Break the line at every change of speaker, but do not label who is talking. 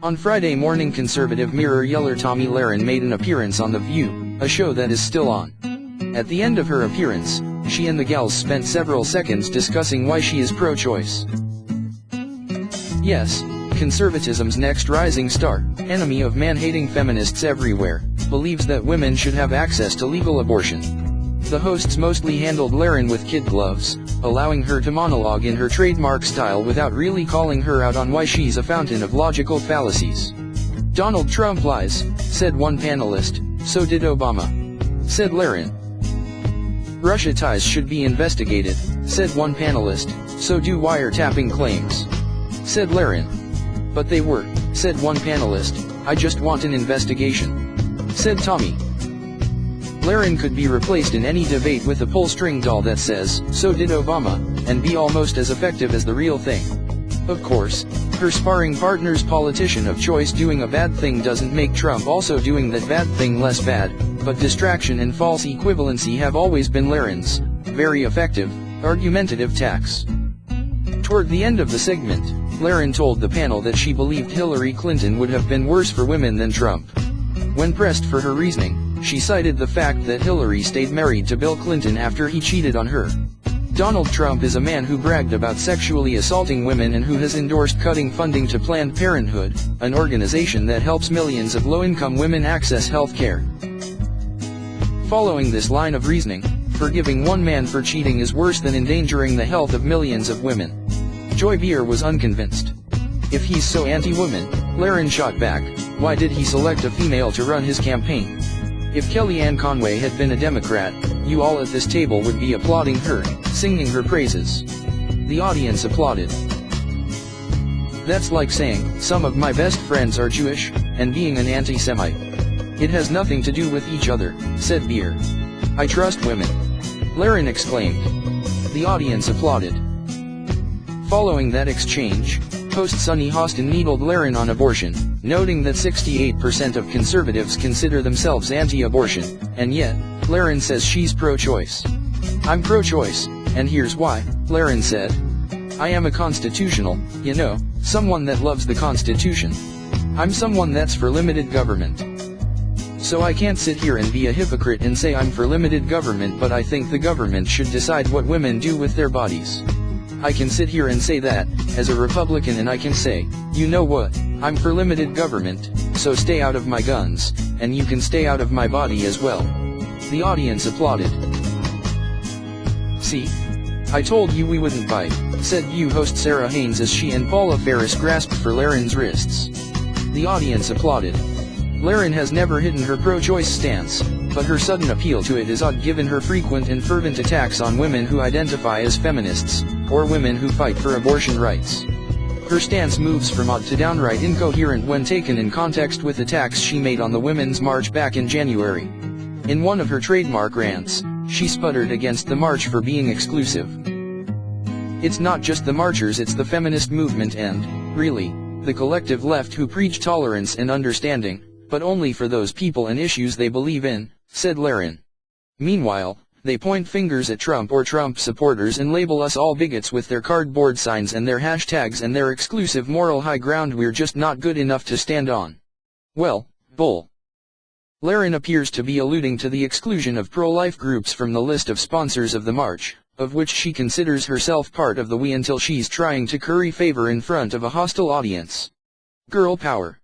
On Friday morning, conservative mirror yeller Tomi Lahren made an appearance on The View, a show that is still on. At the end of her appearance, she and the gals spent several seconds discussing why she is pro-choice. Yes, conservatism's next rising star, enemy of man-hating feminists everywhere, believes that women should have access to legal abortion. The hosts mostly handled Lahren with kid gloves, allowing her to monologue in her trademark style without really calling her out on why she's a fountain of logical fallacies. Donald Trump lies, said one panelist, so did Obama. Said Lahren. Russia ties should be investigated, said one panelist, so do wiretapping claims. Said Lahren. But they were, said one panelist, I just want an investigation. Said Tomi. Lahren could be replaced in any debate with a pull-string doll that says, so did Obama, and be almost as effective as the real thing. Of course, her sparring partner's politician of choice doing a bad thing doesn't make Trump also doing that bad thing less bad, but distraction and false equivalency have always been Lahren's very effective, argumentative tactics. Toward the end of the segment, Lahren told the panel that she believed Hillary Clinton would have been worse for women than Trump. When pressed for her reasoning, she cited the fact that Hillary stayed married to Bill Clinton after he cheated on her. Donald Trump is a man who bragged about sexually assaulting women and who has endorsed cutting funding to Planned Parenthood, an organization that helps millions of low-income women access health care. Following this line of reasoning, forgiving one man for cheating is worse than endangering the health of millions of women. Joy Behar was unconvinced. If he's so anti-woman, Lahren shot back, why did he select a female to run his campaign? If Kellyanne Conway had been a Democrat, you all at this table would be applauding her, singing her praises. The audience applauded. That's like saying, some of my best friends are Jewish, and being an anti-Semite. It has nothing to do with each other, said Behar. I trust women. Lahren exclaimed. The audience applauded. Following that exchange, host Sunny Hostin needled Lahren on abortion, noting that 68% of conservatives consider themselves anti-abortion, and yet, Lahren says she's pro-choice. I'm pro-choice, and here's why, Lahren said. I am a constitutional, someone that loves the Constitution. I'm someone that's for limited government. So I can't sit here and be a hypocrite and say I'm for limited government, but I think the government should decide what women do with their bodies. I can sit here and say that, as a Republican, and I can say, you know what, I'm for limited government, so stay out of my guns, and you can stay out of my body as well. The audience applauded. See? I told you we wouldn't bite, said View host Sarah Haynes as she and Paula Ferris grasped for Lahren's wrists. The audience applauded. Lahren has never hidden her pro-choice stance, but her sudden appeal to it is odd given her frequent and fervent attacks on women who identify as feminists, or women who fight for abortion rights. Her stance moves from odd to downright incoherent when taken in context with attacks she made on the Women's March back in January. In one of her trademark rants, she sputtered against the march for being exclusive. It's not just the marchers, it's the feminist movement and, really, the collective left who preach tolerance and understanding, but only for those people and issues they believe in, said Lahren. Meanwhile, they point fingers at Trump or Trump supporters and label us all bigots with their cardboard signs and their hashtags and their exclusive moral high ground we're just not good enough to stand on. Well, bull. Lahren appears to be alluding to the exclusion of pro-life groups from the list of sponsors of the march, of which she considers herself part of the we until she's trying to curry favor in front of a hostile audience. Girl power.